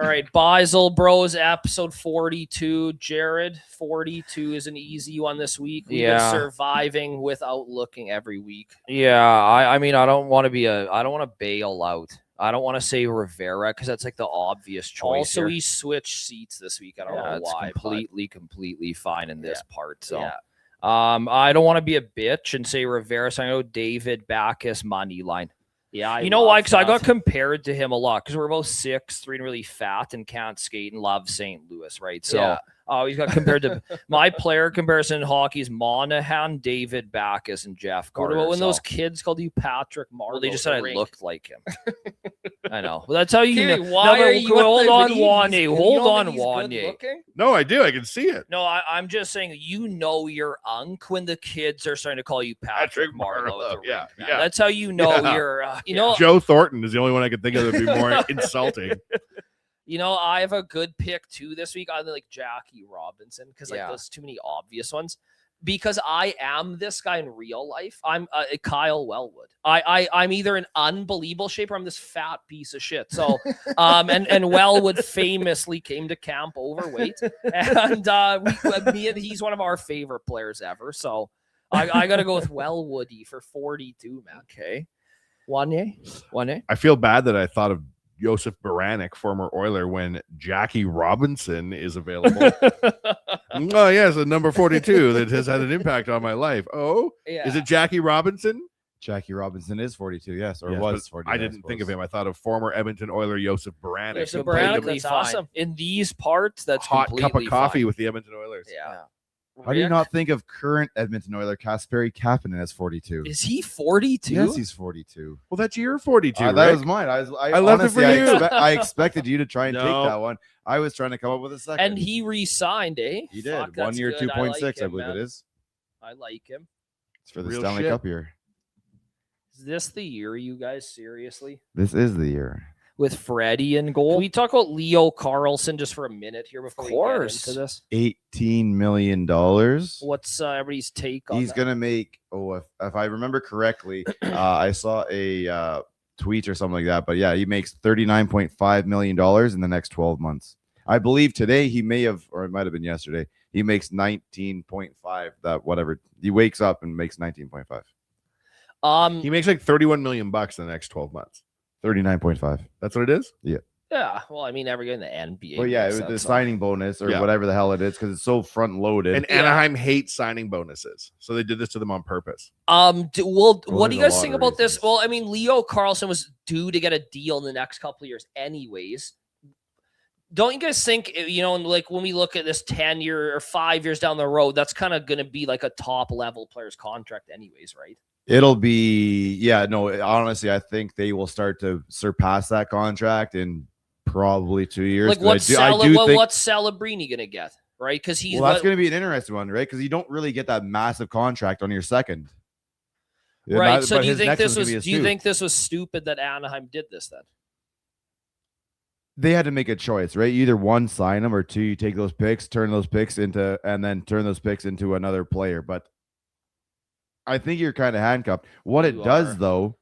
All right, Beisel Bros, episode 42. Jared, 42 is an easy one this week. We've been surviving without looking every week. Yeah, I mean, I don't want to bail out. I don't want to say Rivera because that's like the obvious choice. Also, here. he switched seats this week. I don't know why. Completely fine in this part. So, yeah. I don't want to be a bitch and say Rivera. So I know David Backus money line. Yeah, you know why? Because I got compared to him a lot because we're both 6'3" and really fat and can't skate and love St. Louis, right? So he's got compared to my player comparison in hockey is Monahan, David Backus, and Jeff Carter. What about when those kids called you Patrick Marleau? Well, they just said I looked like him. I know. Well, that's how you know. Why are you hold on, Wanye. Hold on, Wanye. No, I do. I can see it. No, I'm just saying, your unk when the kids are starting to call you Patrick Marleau. Yeah. That's how you know you're. Joe Thornton is the only one I could think of that would be more insulting. I have a good pick too this week. I like Jackie Robinson because there's too many obvious ones. Because I am this guy in real life. I'm Kyle Wellwood. I'm either in unbelievable shape or I'm this fat piece of shit. So, and Wellwood famously came to camp overweight, and he's one of our favorite players ever. So, I got to go with Wellwoody for 42, man. Okay, Wanye. I feel bad that I thought of Josef Baranek, former Oiler, when Jackie Robinson is available. Oh, yes, a number 42 that has had an impact on my life. Oh, is it Jackie Robinson? Jackie Robinson is 42, yes, was 42. I didn't think of him. I thought of former Edmonton Oiler Josef Baranek. Josef Baranek, that's awesome. In these parts, that's hot cup of coffee fine. with the Edmonton Oilers. Yeah. How do you not think of current Edmonton Oiler Kasperi Kapanen as 42? Is he 42? Yes, he's 42. Well, that's your 42. That was mine. I left it for you. I expected you to try and take that one. I was trying to come up with a second. And he re-signed, eh? He did. 1 year, 2.6, I believe it is. I like him. It's for the Stanley Cup year. Is this the year, you guys? Seriously? This is the year. With Freddie in goal. Can we talk about Leo Carlsson just for a minute here before we get into this? $18 million. What's everybody's take on that? He's going to make, if I remember correctly, I saw a tweet or something like that. But yeah, he makes $39.5 million in the next 12 months. I believe today he may have, or it might have been yesterday, he makes 19.5, that whatever. He wakes up and makes 19.5. He makes like $31 million in the next 12 months. 39.5. That's what it is? Yeah. Yeah. Well, I mean, never get in the NBA. Well, yeah, the signing bonus or whatever the hell it is, because it's so front loaded. And Anaheim hates signing bonuses. So they did this to them on purpose. What do you guys think about this? Well, I mean, Leo Carlsson was due to get a deal in the next couple of years anyways. Don't you guys think, like when we look at this 10 year or 5 years down the road, that's kind of going to be like a top level player's contract anyways, right? It'll be, honestly, I think they will start to surpass that contract in probably 2 years. Like what's Celebrini going to get, right? Because that's going to be an interesting one, right? Because you don't really get that massive contract on your second. Right. So do you think this was stupid that Anaheim did this then? They had to make a choice, right? Either one, sign them, or two, you take those picks, turn those picks into another player. But I think you're kind of handcuffed. What it does, though,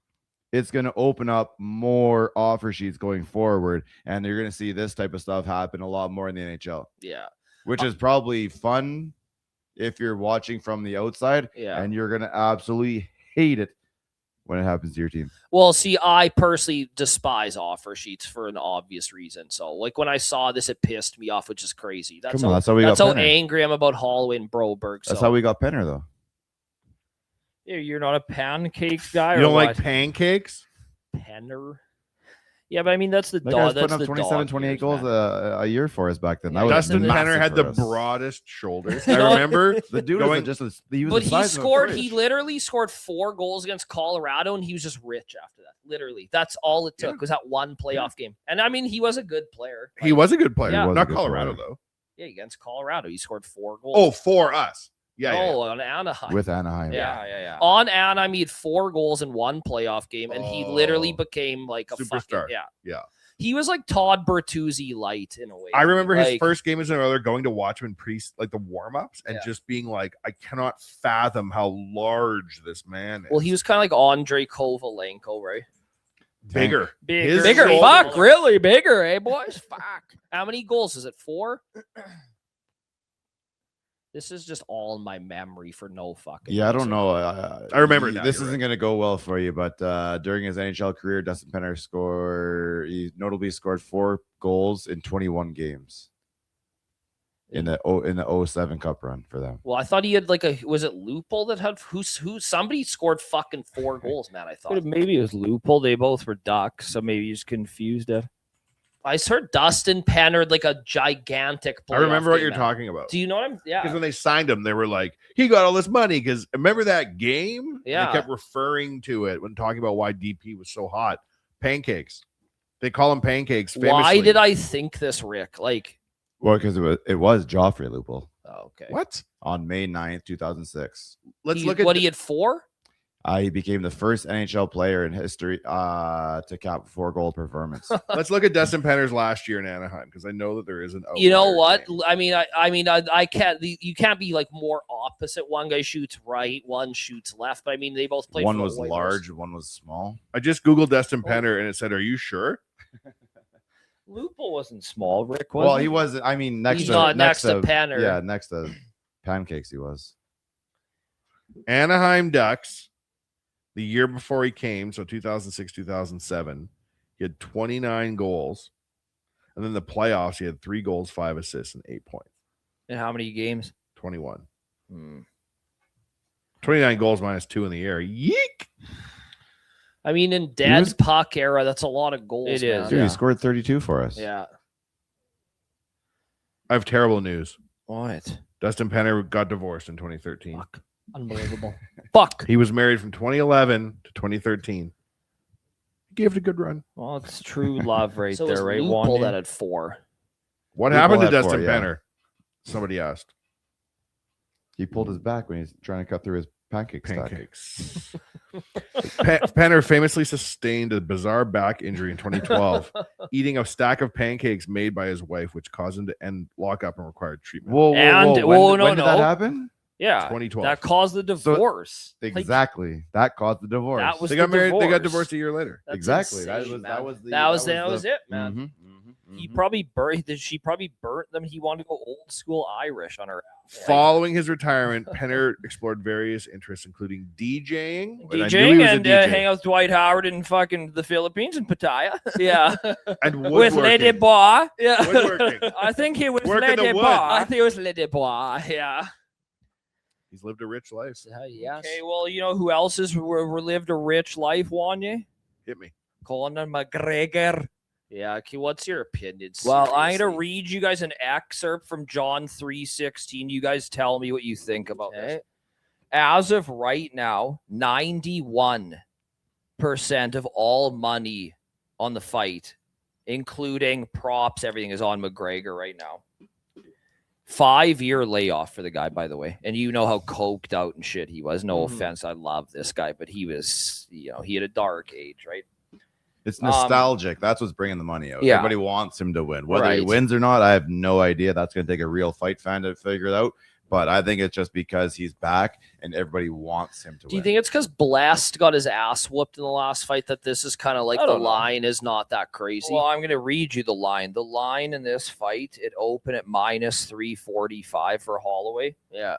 it's going to open up more offer sheets going forward, and you're going to see this type of stuff happen a lot more in the NHL. Yeah. Which is probably fun if you're watching from the outside, and you're going to absolutely hate it when it happens to your team. Well, see, I personally despise offer sheets for an obvious reason. So, like, when I saw this, it pissed me off, which is crazy. That's how angry I'm about Holloway and Broberg. That's how we got Penner, though. You're not a pancakes guy? You don't like pancakes? Penner? Yeah, but I mean, that's the dog. That's putting up 27, 28 goals a year for us back then. Yeah, Dustin Penner had the broadest shoulders. I remember the dude he literally scored 4 goals against Colorado, and he was just rich after that. Literally, that's all it took was that one playoff game. And I mean, he was a good player. He was a good player. Yeah. Not Colorado though. Yeah, against Colorado, he scored 4 goals. Oh, for us. On Anaheim. With Anaheim. Yeah. On Anaheim, he had 4 goals in one playoff game, and he literally became like a superstar. Yeah. He was like Todd Bertuzzi light in a way. I remember his first game as an Oiler going to watch him in like the warm-ups and just being like, I cannot fathom how large this man is. Well, he was kind of like Andrei Kovalenko, right? Bigger. Bigger. Fuck, really bigger, eh, boys? Fuck. How many goals is it? 4? This is just all in my memory for no fucking Yeah, I reason. don't know. I remember now, this you're isn't going to go well for you, but during his NHL career, Dustin Penner he notably scored 4 goals in 21 games in the 07 Cup run for them. Well, I thought he had was it Lupul that had who somebody scored fucking 4 goals, man. I thought maybe it was Lupul. They both were Ducks, so maybe you just confused it. I heard Dustin Penner like a gigantic. I remember what you're talking about. Do you know what I'm? Yeah. Because when they signed him, they were like, he got all this money. Because remember that game? Yeah. They kept referring to it when talking about why DP was so hot. Pancakes. They call him pancakes. Famously. Why did I think this, Rick? Well, because it was Joffrey Lupul. Oh, okay. What? On May 9th, 2006. Let's look at what he had 4. He became the first NHL player in history to cap 4-goal performance. Let's look at Dustin Penner's last year in Anaheim because I know that there is an. You know what? Game. I can't. You can't be more opposite. One guy shoots right, one shoots left. But they both played. One was large, one was small. I just googled Dustin Penner and it said, "Are you sure?" Lupul wasn't small, Rick. Well, he wasn't. Next He's to not next to Penner. Yeah, next to Pancakes, he was. Anaheim Ducks. The year before he came, so 2006, 2007, he had 29 goals. And then the playoffs, he had 3 goals, 5 assists, and 8 points. In how many games? 21. 29 goals minus 2 in the air. Yeek! In dead puck era, that's a lot of goals. It is. Dude, he scored 32 for us. Yeah. I have terrible news. What? Dustin Penner got divorced in 2013. Fuck. Unbelievable. Fuck. He was married from 2011 to 2013. He gave it a good run. Well, it's true love right So there, right? Lupul that had 4. What Lupul happened to had Dustin 4, yeah. Penner? Somebody asked. He pulled his back when he's trying to cut through his pancakes. Penner famously sustained a bizarre back injury in 2012, eating a stack of pancakes made by his wife, which caused him to end lockup and required treatment. Whoa. When did that happen? Yeah, 2012. That caused the divorce. Exactly. That caused the divorce. That was They got married. divorce. They got divorced a year later. That's exactly. insane, That was it, man. He probably she probably burnt them. He wanted to go old school Irish on her. Following his retirement, Penner explored various interests, incling DJing. And hang out with Dwight Howard in fucking the Philippines in Pattaya. Yeah. And with Lady Bois. Yeah. Woodworking. I think he was Working the Lady wood. Bois. I think it was Lady Bois. Yeah. He's lived a rich life. Yes. Okay, well, you know who else has lived a rich life, Wanye? Hit me. Conor McGregor. Yeah. Okay. What's your opinion? Well, I'm seriously? gonna read you guys an excerpt from John 3:16. You guys tell me what you think about this. As of right now, 91% of all money on the fight, including props, everything is on McGregor right now. 5-year layoff for the guy, by the way. And you know how coked out and shit he was. No offense, I love this guy, but he was, he had a dark age, right? It's nostalgic. That's what's bringing the money out. Yeah. Everybody wants him to win. Whether he wins or not, I have no idea. That's going to take a real fight fan to figure it out. But I think it's just because he's back and everybody wants him to win. Do you think it's because Blast got his ass whooped in the last fight that this is kind of like the line is not that crazy? Well, I'm going to read you the line. The line in this fight, it opened at -345 for Holloway. Yeah.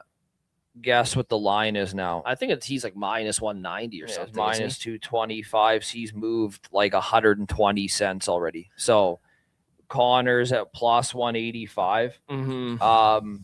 Guess what the line is now? I think he's like -190 or something. -225. So he's moved like 120 cents already. So Connor's at +185. Mm-hmm.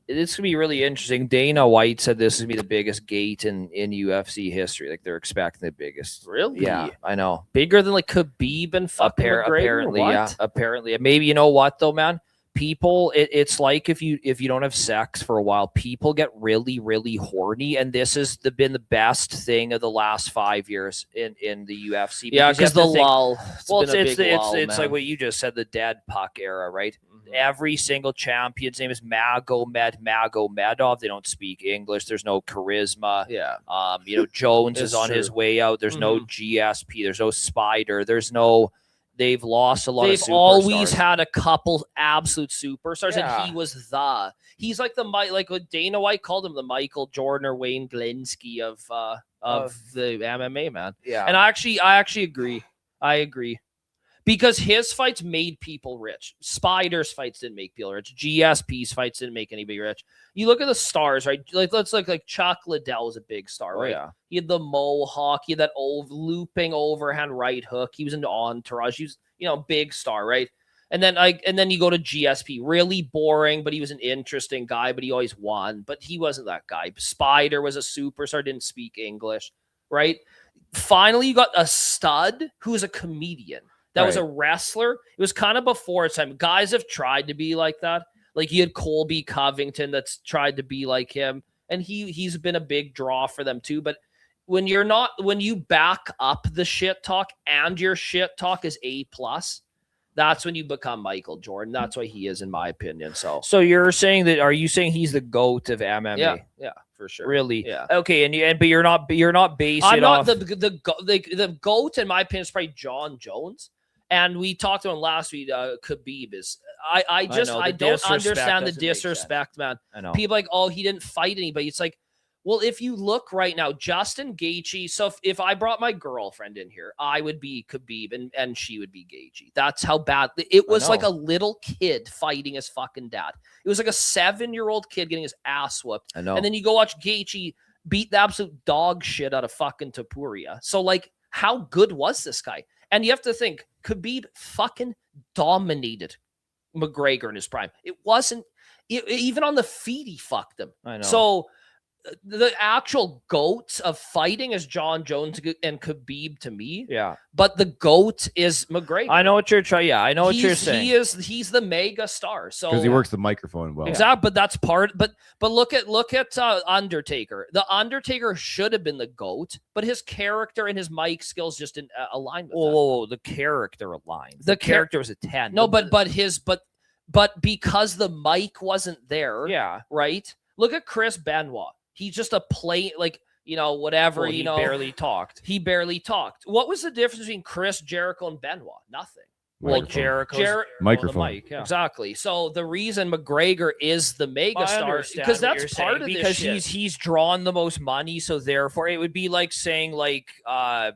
It's gonna be really interesting. Dana White said this is gonna be the biggest gate in UFC history. Like they're expecting the biggest. Really? Yeah, I know. Bigger than like Khabib and fucking McGregor? Apparently, what? yeah. Apparently, maybe you know what though, man. People, it's like if you don't have sex for a while, people get really, really horny, and this has been the best thing of the last 5 years in the UFC. Yeah, because the lull. It's like what you just said, the dead puck era, right? Mm-hmm. Every single champion's name is Magomedov. They don't speak English. There's no charisma. Yeah. Jones is on his way out. There's no GSP. There's no Spider. There's no. They've lost a lot of superstars. They've always had a couple absolute superstars, Yeah. and he's like like what Dana White called him, the Michael Jordan or Wayne Glinsky of the MMA, man. Yeah. And I actually agree. I agree. Because his fights made people rich. Spider's fights didn't make people rich. GSP's fights didn't make anybody rich. You look at the stars, right? Like, let's look like Chuck Liddell was a big star, right? Yeah. He had the mohawk. He had that old looping overhand right hook. He was in Entourage. He was, big star, right? And then you go to GSP, really boring, but he was an interesting guy, but he always won. But he wasn't that guy. Spider was a superstar, didn't speak English, right? Finally, you got a stud who was a comedian. That was a wrestler. It was kind of before its time. Guys have tried to be like that. Like you had Colby Covington that's tried to be like him. And he's been a big draw for them too. But when you back up the shit talk and your shit talk is A+, that's when you become Michael Jordan. That's why he is, in my opinion. So you're saying that? Are you saying he's the GOAT of MMA? Yeah, for sure. Really? Yeah. Okay, but you're not basing. I'm not the GOAT in my opinion is probably John Jones. And we talked to him last week. Khabib is. I don't understand the disrespect, man. I know. People like, oh, he didn't fight anybody. It's like, well, if you look right now, Justin Gaethje. So if I brought my girlfriend in here, I would be Khabib and she would be Gaethje. That's how bad it was. Like a little kid fighting his fucking dad. It was like a 7-year-old kid getting his ass whooped. I know. And then you go watch Gaethje beat the absolute dog shit out of fucking Topuria. So like, how good was this guy? And you have to think, Khabib fucking dominated McGregor in his prime. It wasn't even on the feet. He fucked him. I know. So the actual GOAT of fighting is John Jones and Khabib to me. Yeah. But the GOAT is McGregor. I know what you're trying. Yeah, I know what you're saying. He's the mega star. So because he works the microphone well. Exactly. But that's part. But look at Undertaker. The Undertaker should have been the GOAT, but his character and his mic skills just didn't align with that. Whoa, the character aligned. The character was a 10. No, but because the mic wasn't there. Yeah. Right. Look at Chris Benoit. He's just a plain, whatever, He barely talked. He barely talked. What was the difference between Chris Jericho and Benoit? Nothing. Well, Jericho's microphone. mic, yeah. Exactly. So the reason McGregor is the mega star because that's part of because this he's drawn the most money, so therefore it would be like saying whoever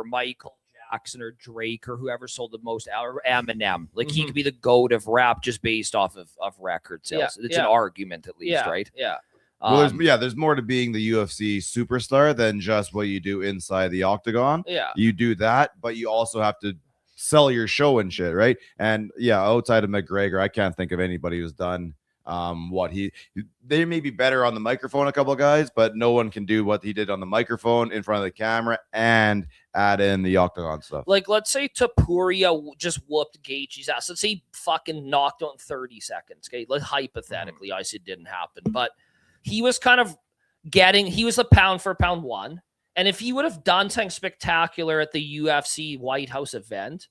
Michael Jackson or Drake or whoever sold the most, or Eminem. Like he could be the GOAT of rap just based off of record sales. It's an argument at least, right? Yeah. Well, there's more to being the UFC superstar than just what you do inside the octagon. Yeah. You do that, but you also have to sell your show and shit, right? And outside of McGregor, I can't think of anybody who's done they may be better on the microphone, a couple of guys, but no one can do what he did on the microphone in front of the camera and add in the octagon stuff. Like, let's say Topuria just whooped Gaethje's ass. Let's say he fucking knocked out in 30 seconds. Okay, like hypothetically, I said it didn't happen, but he was kind of he was a pound for pound one. And if he would have done something spectacular at the UFC White House event,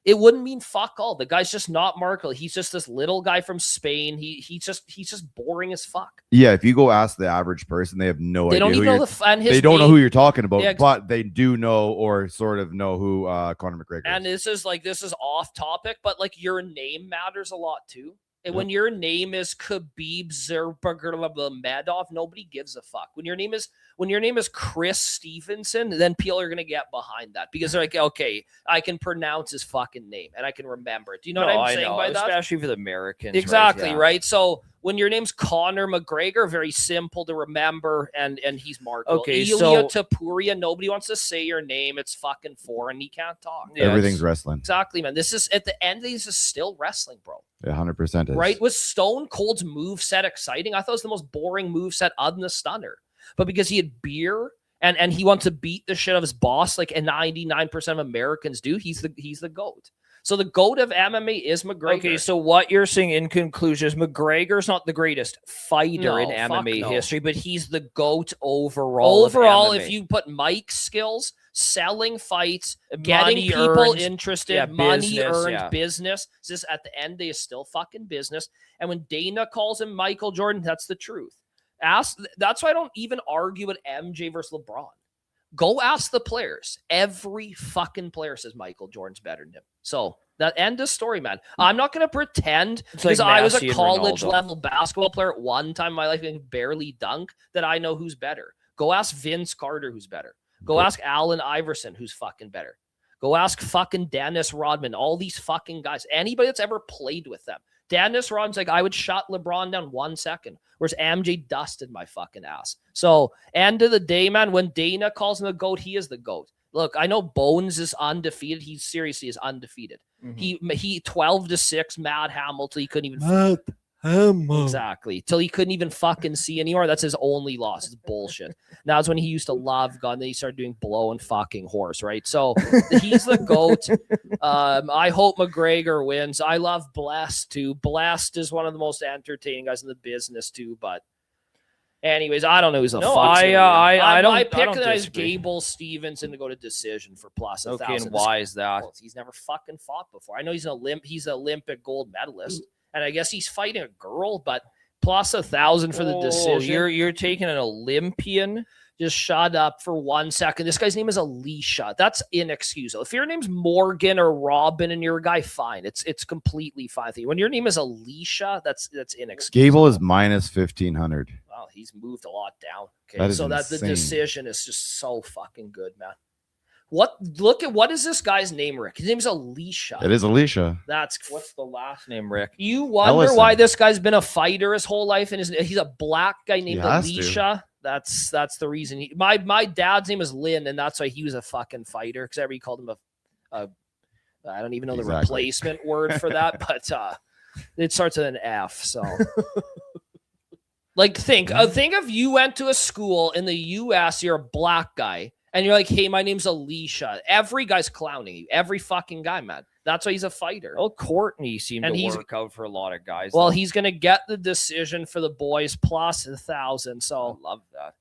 it wouldn't mean fuck all. The guy's just not marketable. He's just this little guy from Spain. He's just boring as fuck. Yeah, if you go ask the average person, they have no idea. They don't even know they don't know who you're talking about, but they do know or sort of know who Conor McGregor is. And this is off topic, but like your name matters a lot too. And when your name is Khabib Nurmagomedov, nobody gives a fuck. When your name is Chris Stevenson, then people are gonna get behind that because they're like, okay, I can pronounce his fucking name and I can remember it. Do you know what I'm saying by that? Especially for the Americans. Exactly, right? So when your name's Conor McGregor, very simple to remember, and he's marketable. Okay, Ilya Topuria, nobody wants to say your name. It's fucking foreign. He can't talk. Everything's wrestling. Exactly, man. This is at the end. This is still wrestling, bro. 100% is. Right? Was Stone Cold's moveset exciting? I thought it was the most boring moveset other than the stunner. But because he had beer and he wants to beat the shit of his boss, like 99% of Americans do, he's the GOAT. So the GOAT of MMA is McGregor. Okay, so what you're saying in conclusion is McGregor's not the greatest fighter in MMA history, but he's the GOAT overall. Overall, if you put mic skills, selling fights, getting people interested, money earned, business. This at the end, they is still fucking business. And when Dana calls him Michael Jordan, that's the truth. That's why I don't even argue with MJ versus LeBron. Go ask the players. Every fucking player says Michael Jordan's better than him. So that end of story, man. I'm not going to pretend because I was a college level basketball player at one time in my life and barely dunk that I know who's better. Go ask Vince Carter who's better. Go ask Allen Iverson who's fucking better. Go ask fucking Dennis Rodman, all these fucking guys, anybody that's ever played with them. Dennis Rodman's like, I would shut LeBron down 1 second, whereas MJ dusted my fucking ass. So, end of the day, man, when Dana calls him the GOAT, he is the GOAT. Look, I know Bones is undefeated. He seriously is undefeated. He 12-6, Matt Hamilton. He couldn't even exactly till he couldn't even fucking see anymore. That's his only loss. It's bullshit. Now it's when he used to love gun. Then he started doing blow and fucking horse. Right. So he's the GOAT. I hope McGregor wins. I love Blessed too. Blessed is one of the most entertaining guys in the business too. But anyways, I don't know who's a fuck. I pick the guy's Gable Stevenson to go to decision for plus 1,000. Okay, and why is that? Well, he's never fucking fought before. I know he's an Olympic gold medalist, and I guess he's fighting a girl, but plus 1,000 for the decision. You're taking an Olympian. Just shut up for 1 second. This guy's name is Alicia. That's inexcusable. If your name's Morgan or Robin and you're a guy, fine. It's completely fine with you. When your name is Alicia, that's inexcusable. Gable is minus 1,500. Wow, he's moved a lot down. Okay, that is so insane. The decision is just so fucking good, man. What is this guy's name, Rick? His name's Alicia. It is Alicia. What's the last name, Rick? You wonder why this guy's been a fighter his whole life, and he's a black guy named Alicia. That's the reason. My dad's name is Lynn, and that's why he was a fucking fighter, because everybody called him a I don't even know the replacement word for that, but it starts with an F. So, like, think if you went to a school in the U.S., you're a black guy, and you're like, hey, my name's Alicia. Every guy's clowning you. Every fucking guy, man. That's why he's a fighter. Well, Courtney seemed to work out for a lot of guys. Well, he's going to get the decision for the boys plus 1,000. So I love that.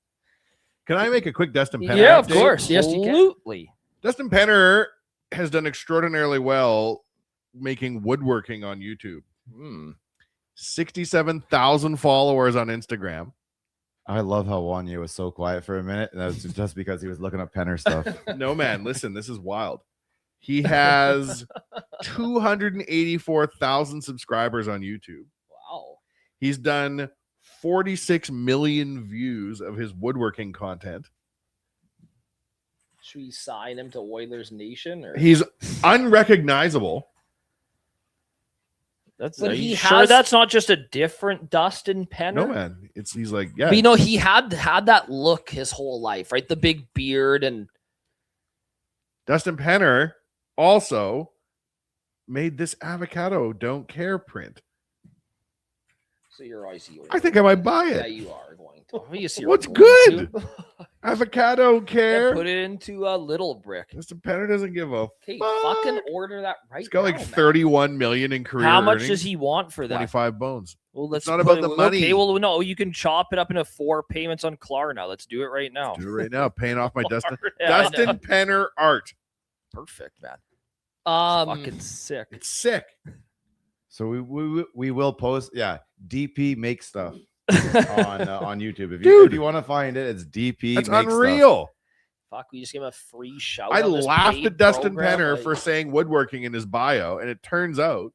Can I make a quick Dustin Penner? Yeah, of update? course. Yes, you can. Dustin Penner has done extraordinarily well making woodworking on YouTube. 67,000 followers on Instagram. I love how Wanya was so quiet for a minute, and that was just because he was looking up Penner stuff. No, man, listen, this is wild. He has 284,000 subscribers on YouTube. Wow. He's done 46 million views of his woodworking content. Should we sign him to Oilers Nation? Or? He's unrecognizable. That's that's not just a different Dustin Penner? No, man. He's like, yeah. But he had that look his whole life, right? The big beard and Dustin Penner also made this avocado don't care print. So you're obviously. I think I might buy it. Yeah, you are going to. What's good? Avocado care. Put it into a little brick. Mr. Penner doesn't give a fucking order that right. He's got like 31 million in career. How much earnings. Does he want for that? 25 bones. Well, let's it's not about the money. Okay, well, no, you can chop it up into 4 payments on Klarna. Let's do it right now. Let's do it right now. Paying off my Dustin Penner art. Perfect, man. Fucking sick. It's sick. So we will post. Yeah, DP make stuff on YouTube. If you want to find it, it's DP. That's unreal. Fuck, we just gave him a free shout. I laughed at Dustin Penner for saying woodworking in his bio, and it turns out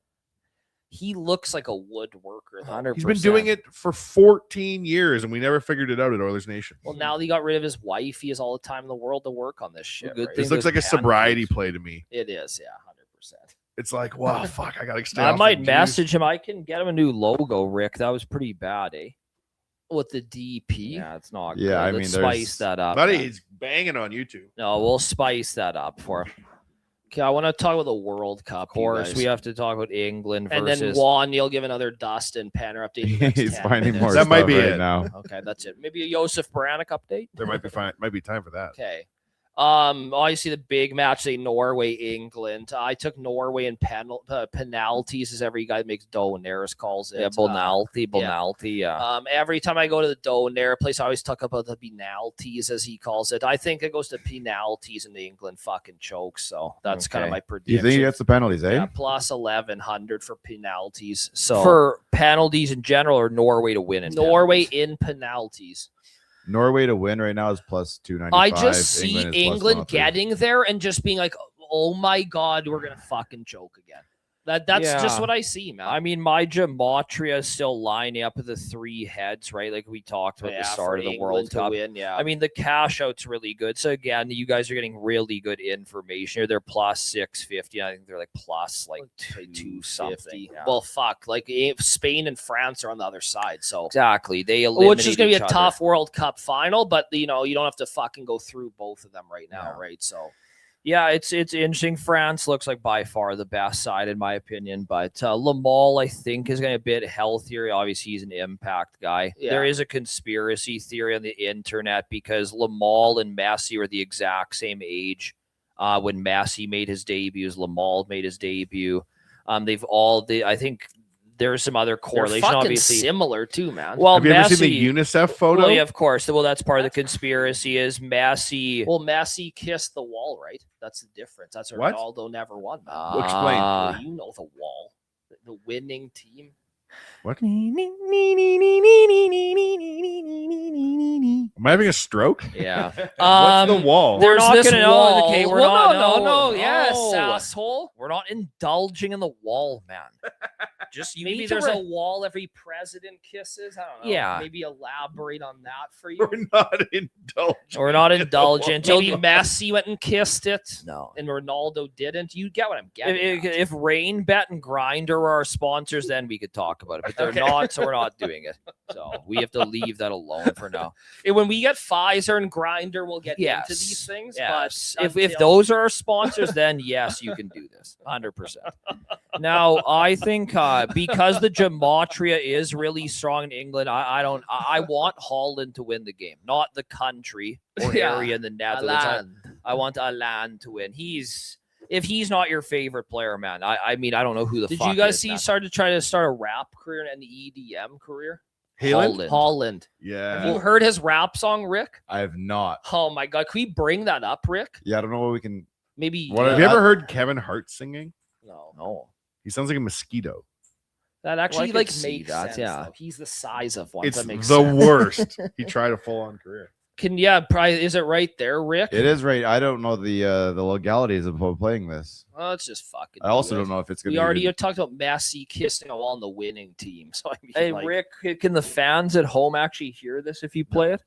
he looks like a woodworker. 100%. He's been doing it for 14 years, and we never figured it out at Oilers Nation. Well, now that he got rid of his wife, he has all the time in the world to work on this shit. Good right? This looks like a sobriety play to me. It is, yeah, 100%. It's like, wow, fuck, I gotta stay. I might message him. I can get him a new logo, Rick. That was pretty bad, eh? With the DP? Yeah, it's not good. I mean, spice that up. Buddy, he's banging on YouTube. No, we'll spice that up for him. Okay, I want to talk about the World Cup. Of course, we have to talk about England versus... And then Juan, you'll give another Dustin Penner update. He's finding more that stuff might be right it now. Okay, that's it. Maybe a Josef Baranek update? There might be time for that. Okay. Obviously the big match, Norway, England. I took Norway in penalties, as every guy makes Donaires calls it. Yeah, Bonalti. Yeah. Every time I go to the Donaire place, I always talk about the penalties, as he calls it. I think it goes to penalties and England fucking chokes. So that's kind of my prediction. You think he gets the penalties, eh? Yeah, plus 1,100 for penalties. So for penalties in general, or Norway to win in Norway penalties? In penalties. Norway to win right now is plus 295. I just see England plus getting there and just being like, oh my God, we're going to fucking choke again. That's just what I see, man. I mean, my gematria is still lining up with the 3 heads, right? Like we talked about the start of the World Cup. I mean, the cash out's really good. So again, you guys are getting really good information here. They're plus 650. I think they're like plus like 2 something. Yeah. Well, fuck. Like Spain and France are on the other side. So exactly. They eliminate which is going to be a other. tough World Cup final, but you don't have to fucking go through both of them right now, right? So yeah, it's interesting. France looks like by far the best side in my opinion, but Lamal I think is going to be a bit healthier. Obviously, he's an impact guy. Yeah. There is a conspiracy theory on the internet because Lamal and Messi were the exact same age when Messi made his debut, as Lamal made his debut. I think there's some other correlation. They're fucking obviously similar too, man. Well, have you ever seen the UNICEF photo? Well, yeah, of course. Well, that's part of the conspiracy. Is Messi? Well, Messi kissed the wall, right? That's the difference. That's where Ronaldo never won. Explain. You know the wall, the winning team. What? Am I having a stroke? Yeah. What's the wall? We're not There's gonna wall. know. Okay, we're Well, not. no. Yes, asshole. We're not indulging in the wall, man. Just maybe there's a wall every president kisses. I don't know. Yeah. Maybe elaborate on that for you. We're not indulging. We're not indulgent. Maybe Messi went and kissed it. No. And Ronaldo didn't. You get what I'm getting. If Rain Bet and Grinder were our sponsors, then we could talk about it. But they're not, so we're not doing it. So we have to leave that alone for now. And when we get Pfizer and Grinder, we'll get into these things. Yes. But if those are our sponsors, then yes, you can do this 100%. Now, I think because the gematria is really strong in England, I want Holland to win the game, not the country or area in the Netherlands. I want Alan to win. If he's not your favorite player, man, I mean, I don't know who the fuck. Did you guys see he started to try to start a rap career and an EDM career? Holland. Yeah. Have you heard his rap song, Rick? I have not. Oh my God. Can we bring that up, Rick? Yeah, I don't know what we can. Maybe. Have you ever heard Kevin Hart singing? No. He sounds like a mosquito. That actually makes sense. Yeah. Though. He's the size of one. It's that makes the sense. worst. He tried a full-on career. Probably is it right there, Rick? It is right. I don't know the legalities of playing this. Well, it's just fucking. I also don't know if it's going to. We already talked about Messi kissing a wall on the winning team. So I mean, hey, Rick, can the fans at home actually hear this if you play it?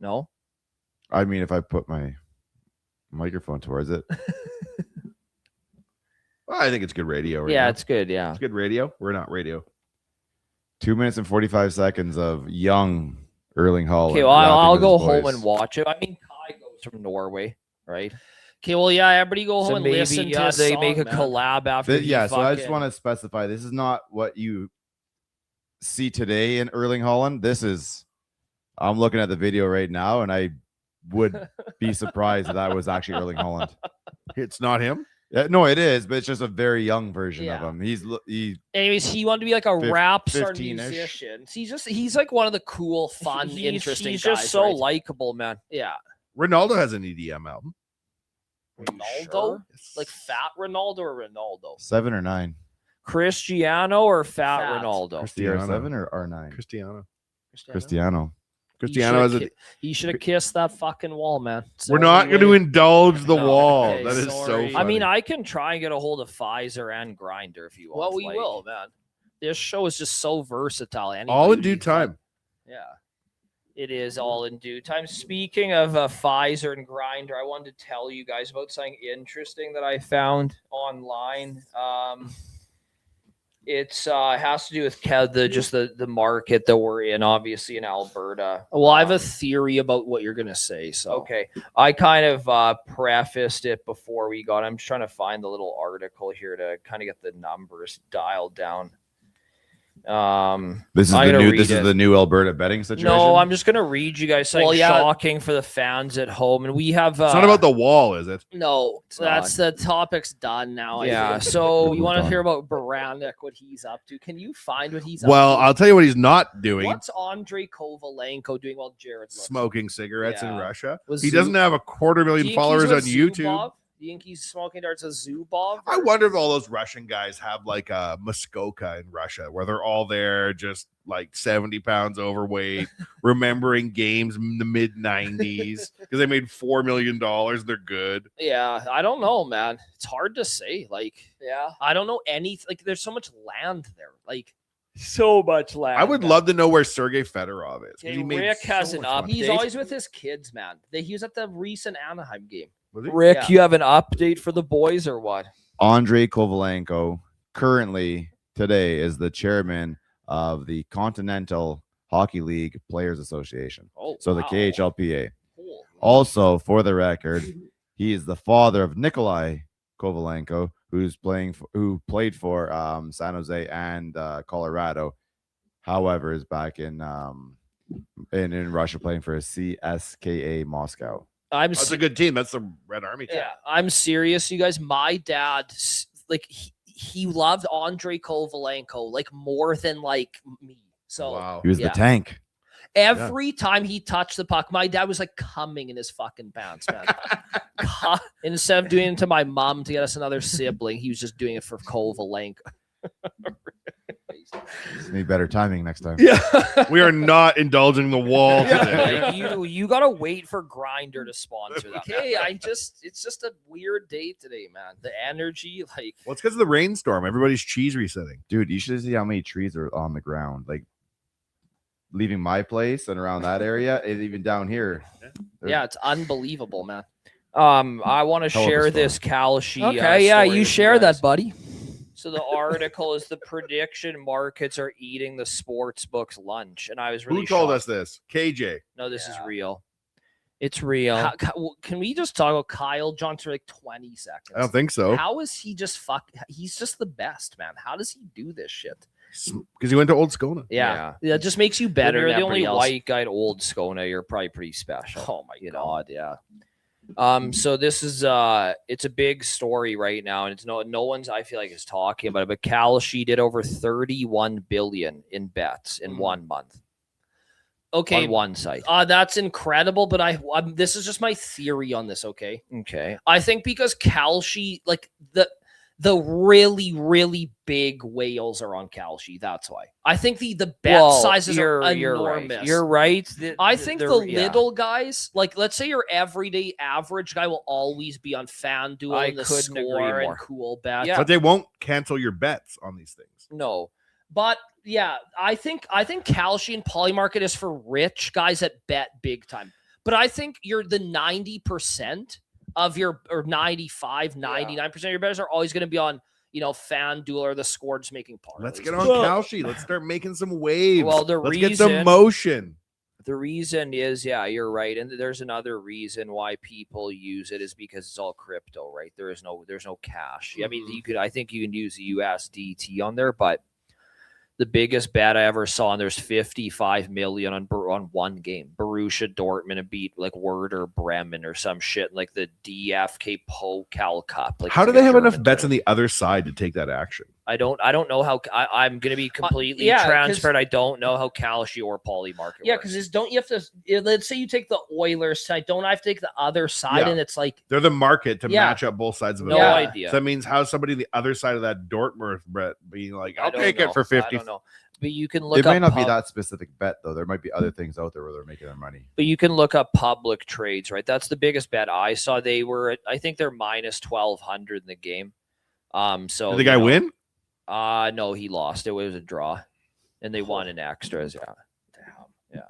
No. I mean, if I put my microphone towards it. Well, I think it's good radio. Right yeah, now. it's good. Yeah, it's good radio. We're not radio. 2 minutes and 45 seconds of young Erling Haaland. Okay, well, I'll go home and watch it. I mean, Kai goes from Norway, right? Okay, well, yeah, everybody go home and maybe, listen to his they song, make a man. collab after. So I just want to specify this is not what you see today in Erling Haaland. This is, I'm looking at the video right now, and I would be surprised if that was actually Erling Haaland. It's not him. No, it is, but it's just a very young version of him. Anyways, he wanted to be like a rap star musician. He's like one of the cool, fun, interesting he's guys. Just so likable, man. Yeah. Ronaldo has an EDM album. Ronaldo? Sure? Like fat Ronaldo or Ronaldo? 7 or 9. Cristiano or fat Ronaldo? CR7 or R9? Cristiano. He should have kissed that fucking wall, man. We're not going to indulge the wall. Okay, that is so funny. I mean, I can try and get a hold of Pfizer and Grinder if you want. Well, we will, man. This show is just so versatile. All in due time. Yeah. It is all in due time. Speaking of Pfizer and Grinder, I wanted to tell you guys about something interesting that I found online. It has to do with the market that we're in, obviously in Alberta. Well, I have a theory about what you're going to say. So okay, I kind of prefaced it before we got. I'm just trying to find the little article here to kind of get the numbers dialed down. This is the new Alberta betting situation. No, I'm just gonna read you guys something shocking for the fans at home, and we have. It's not about the wall, is it? No, that's the topic's done now. Yeah, so you want to hear about Baranek, what he's up to? Can you find what he's up to? Well, I'll tell you what he's not doing. What's Andrei Kovalenko doing while Jared's smoking cigarettes in Russia? He doesn't have 250,000 followers on YouTube. You think he's smoking darts with Zubov? I wonder if all those Russian guys have like a Muskoka in Russia where they're all there just like 70 pounds overweight, remembering games in the mid 90s because they made $4 million. They're good. Yeah, I don't know, man. It's hard to say. Like, yeah, I don't know anything. Like, there's so much land there. Like, so much land. I would love to know where Sergei Fedorov is. Okay, He made Rick has so an much money. he's update. always with his kids, man. He was at the recent Anaheim game. Was he? Rick, Yeah. you have an update for the boys or what? Andrei Kovalenko currently today is the chairman of the Continental Hockey League Players Association. Oh, So the wow. KHLPA. Cool. Also, for the record, he is the father of Nikolai Kovalenko, who played for San Jose and Colorado. However, is back in Russia playing for CSKA Moscow. That's a good team. That's the Red Army team. Yeah, I'm serious, you guys. My dad, like, he loved Andrei Kovalenko like more than like me. So Wow. He was Yeah. the tank. every time he touched the puck, my dad was like coming in his fucking pants, man. God, instead of doing it to my mom to get us another sibling, he was just doing it for Kovalenko. Need better timing next time. Yeah. We are not indulging the wall today. Like, you gotta wait for Grinder to sponsor that. Okay, it's just a weird day today, man. The energy, like, Well, it's because of the rainstorm. Everybody's cheese resetting. Dude, you should see how many trees are on the ground. Like leaving my place and around that area, and even down here. yeah, it's unbelievable, man. I want to Hell of a share storm. this Kalshi. Okay, yeah, story you with share guys. that, buddy. So the article is the prediction markets are eating the sports books lunch, and I was really Who told shocked. us this? KJ. No, this is Yeah. real. It's real. Can we just talk about Kyle Johnson for like 20 seconds? I don't think so. How is he just He's just the best, man. How does he do this shit? Because he went to Old Skona. Yeah, it just makes you When better. you're than the only everybody else. white guy at Old Skona, you're probably pretty special. Oh my god, yeah. So this is it's a big story right now, and it's no one's I feel like is talking about it. But Kalshi did over 31 billion in bets in 1 month. Okay, On one site. that's incredible. But this is just my theory on this. Okay, Okay. I think because Kalshi, like the really, really big whales are on Kalshi. That's why. I think the bet sizes are enormous. You're right. I think the little guys, like let's say your everyday average guy, will always be on FanDuel I and the couldn't agree Score and more. Cool Bet. Yeah. But they won't cancel your bets on these things. No. But yeah, I think Kalshi and Polymarket is for rich guys that bet big time. But I think you're the 90% of your, or 95, 99% of your bettors are always going to be on, FanDuel or the Score, just making parlays. Let's get on Kalshi. Let's start making some waves. Well, Let's get some motion. The reason is, yeah, you're right. And there's another reason why people use it is because it's all crypto, right? There's no cash. I mean, I think you can use the USDT on there, but the biggest bet I ever saw, and there's 55 million on one game. Borussia Dortmund beat like Werder Bremen or some shit, like the DFK Pokal Cup. Like, How do it's like they a have enough German bets on tournament. the other side to take that action? I don't know how I'm going to be completely yeah, 'cause- transparent. I don't know how Kalshi or Polymarket Yeah, works. because don't you have to, let's say you take the Oilers side, don't I have to take the other side? Yeah. And it's like, They're the market to Yeah. match up both sides of the no bet. idea. So that means how's somebody on the other side of that Dortmund bet being like, I I'll don't take know. it for 50. I don't know. But you can look It up might not be pub- that specific bet though. There might be other things out there where they're making their money. But you can look up public trades, right? That's the biggest bet I saw. They were at, I think they're minus 1,200 in the game. So Did the guy win? No, he lost. It was a draw, and they won in extras. Yeah, damn, yeah.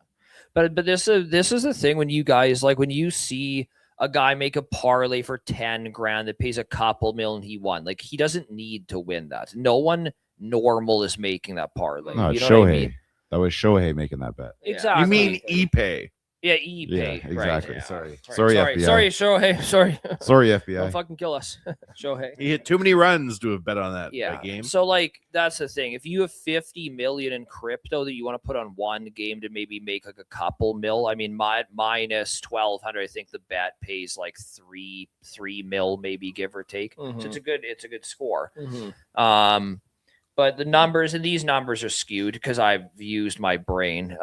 But this is the thing when you guys when you see a guy make a parlay for 10 grand that pays a couple million, he won. Like, he doesn't need to win that. No one normal is making that parlay. No, you it's know what I Shohei. mean? That was Shohei making that bet. Exactly. You mean ePay? Yeah, ePay. Yeah, right, exactly. yeah. Sorry. Sorry, FBI. sorry, Shohei, sorry. Sorry, Don't FBI. fucking kill us, Shohei. He hit too many runs to have bet on that game. So that's the thing. If you have 50 million in crypto that you want to put on one game to maybe make like a couple mil, I mean, minus 1,200, I think the bet pays like three mil, maybe, give or take. So it's a good score. But the numbers, and these numbers are skewed because I've used my brain.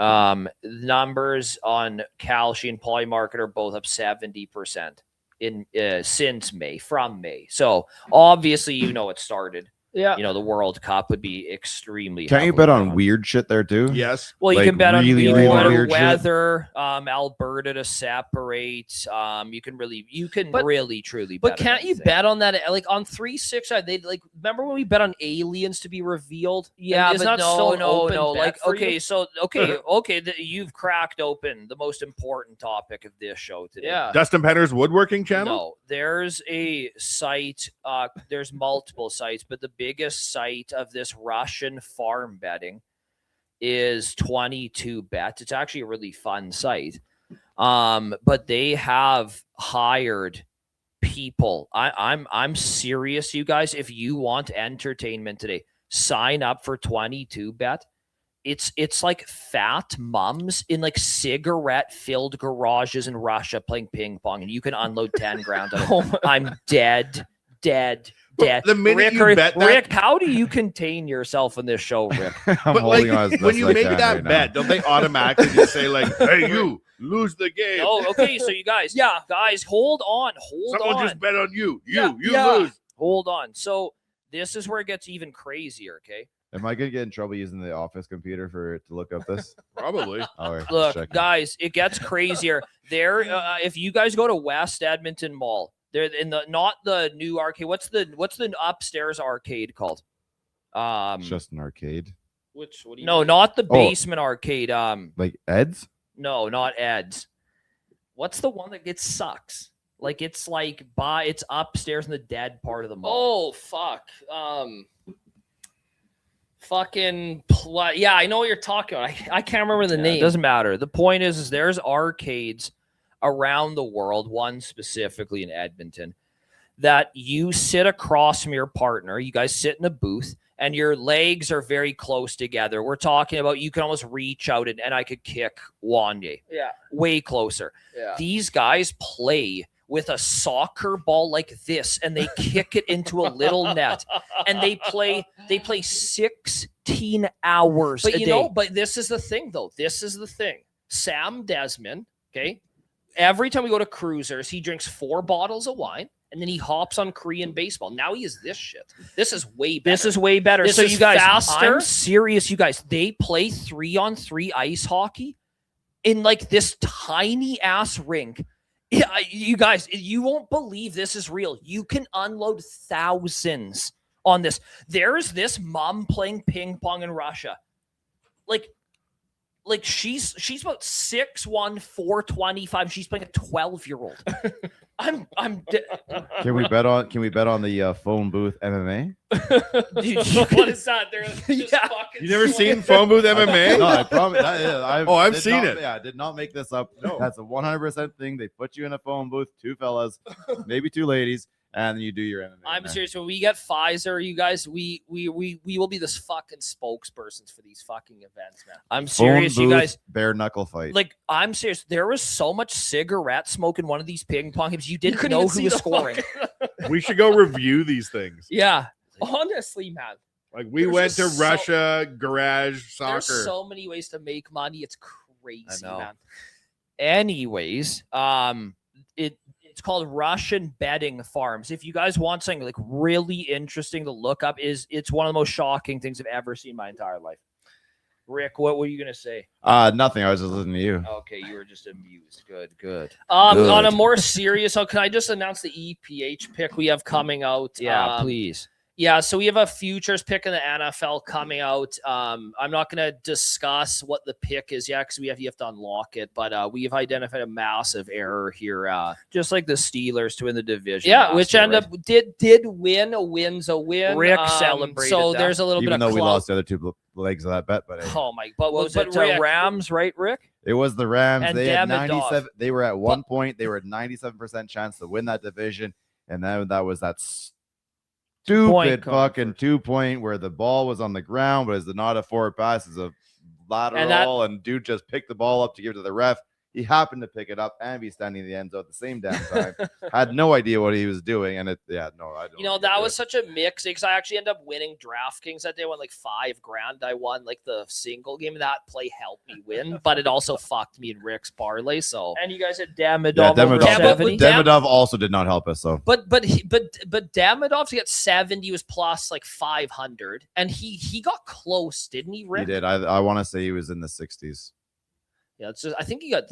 Numbers on Kalshi and Polymarket are both up 70% in from May. So obviously, it started. Yeah. The World Cup would be extremely. Can you bet on weird shit there too? Yes. Well, you can bet on really weird shit. weather, Alberta to separate. You can really truly. But bet can't you bet on that? Like on 3-6, they like. Remember when we bet on aliens to be revealed? Yeah, but but no. Like okay, you've cracked open the most important topic of this show today. Yeah. Dustin Penner's woodworking channel? No, there's a site. There's multiple sites, but the biggest site of this Russian farm betting is 22bet. It's actually a really fun site. But they have hired people. I'm serious, you guys. If you want entertainment today, sign up for 22bet. It's like fat mums in like cigarette-filled garages in Russia playing ping pong, and you can unload 10 grand on it. I'm dead. The minute you bet that, Rick, how do you contain yourself in this show, Rick? but like when you make that bet, don't they automatically just say like, "Hey, you lose the game"? Oh, okay. So you guys, guys, hold on. Someone just bet on you. You Yeah. lose. Hold on. So this is where it gets even crazier. Okay. Am I gonna get in trouble using the office computer to look up this? Probably. All right, Look, guys, it gets crazier. There, if you guys go to West Edmonton Mall. They're in not the new arcade. What's the upstairs arcade called? It's just an arcade. What do you No, mean? not the basement arcade. Like Ed's? No, not Ed's. What's the one that gets sucks? Like it's upstairs in the dead part of the mall. Oh fuck. Yeah, I know what you're talking about. I can't remember the name. It doesn't matter. The point is there's arcades around the world, one specifically in Edmonton, that you sit across from your partner. You guys sit in a booth and your legs are very close together. We're talking about you can almost reach out and I could kick Wanye. Yeah. Way closer. Yeah. These guys play with a soccer ball like this and they kick it into a little net and they play 16 hours a day. But this is the thing though. Sam Desmond, okay? Every time we go to Cruisers, he drinks 4 bottles of wine, and then he hops on Korean baseball. Now he is this shit. This is way better. So you guys, faster. I'm serious, you guys. They play 3-on-3 ice hockey in like this tiny ass rink. Yeah, you guys, you won't believe this is real. You can unload thousands on this. There's this mom playing ping pong in Russia. Like she's about 6'1", 425. She's playing a 12-year-old. Can we bet on the phone booth MMA? What is that? They're just fucking. You never seen phone booth MMA? No, I promise. I've seen it. Yeah, I did not make this up. No. That's a 100% thing. They put you in a phone booth, 2 fellas, maybe 2 ladies, and you do your MMA. I'm serious. When we get Pfizer, you guys, we will be this fucking spokespersons for these fucking events, man. I'm serious, Phone you booth, guys. bare knuckle fight. Like, I'm serious. There was so much cigarette smoke in one of these ping pong games. You didn't couldn't know even who see was the scoring. We should go review these things. Yeah. Honestly, man. Like we There's went to just Russia, garage soccer. There's so many ways to make money. It's crazy, I know. man. Anyways, it's called Russian betting farms. If you guys want something like really interesting to look up, it's one of the most shocking things I've ever seen in my entire life. Rick, what were you gonna say? Nothing. I was just listening to you. Okay, you were just amused. Good. On a more serious note, can I just announce the EPH pick we have coming out? Yeah, please. Yeah, so we have a futures pick in the NFL coming out. I'm not going to discuss what the pick is yet because you have to unlock it, but we have identified a massive error here. Just like the Steelers to win the division. Yeah, which ended up did win. A win's a win. Rick celebrated So that. there's a little Even bit of though we clout. lost the other 2 legs of that bet, but Oh my! But was it Rick, Rams, right, Rick? it was the Rams. And They had damn it, Dov. 97. They were at one point. They were at 97% chance to win that division, and then that was that stupid fucking 2-point where the ball was on the ground, but it's not a forward pass, it's a lateral, and dude just picked the ball up to give to the ref. He happened to pick it up and be standing in the end zone at the same damn time. Had no idea what he was doing, and I don't. That was such a mix because I actually ended up winning DraftKings that day. I won like $5,000. I won like the single game. That play helped me win, but it also fucked me in Rick's parlay. So and you guys had Damidov. Damidov also did not help us. So but Damidov to get 70 was plus like 500, and he got close, didn't he, Rick? He did. I want to say he was in the 60s. Yeah, I think he got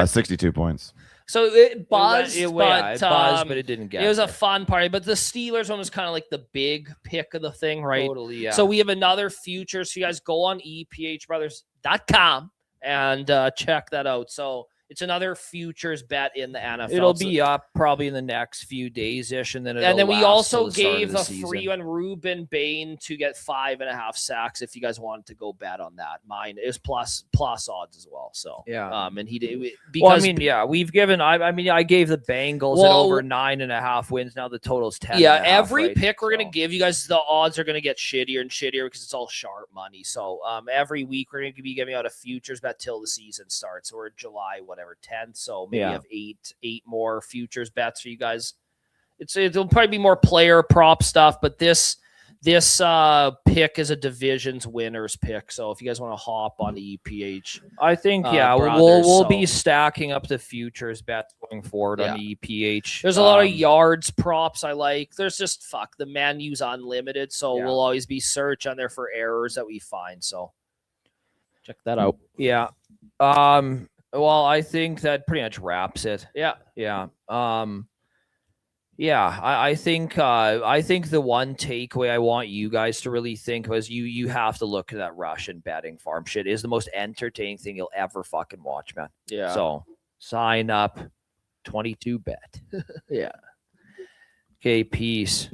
62 points. So it buzzed, but it didn't get. It was a fun party, but the Steelers one was kind of like the big pick of the thing, right? Totally, yeah. So we have another future. So you guys go on ephbrothers.com and check that out. So it's another futures bet in the NFL. It'll be up probably in the next few days-ish, and then we also gave a free one, Ruben Bain, to get 5.5 sacks if you guys wanted to go bet on that. Mine is plus odds as well. So yeah, and he did because we've given. I gave the Bengals at over 9.5 wins. Now the total's 10. Yeah, every pick we're gonna give you guys, the odds are gonna get shittier and shittier because it's all sharp money. So every week we're gonna be giving out a futures bet till the season starts, or July, whatever. 10th, so maybe have eight more futures bets for you guys. It'll probably be more player prop stuff, but this pick is a divisions winners pick. So if you guys want to hop on the EPH, I think we'll be stacking up the futures bets going forward on the EPH. There's a lot of yards props I like. There's just the menu's unlimited, so we'll always be search on there for errors that we find. So check that out. Yeah. Well, I think that pretty much wraps it. Yeah. I think the one takeaway I want you guys to really think was you have to look at that Russian betting farm shit. It is the most entertaining thing you'll ever fucking watch, man. Yeah. So sign up, 22bet. Yeah. Okay, peace.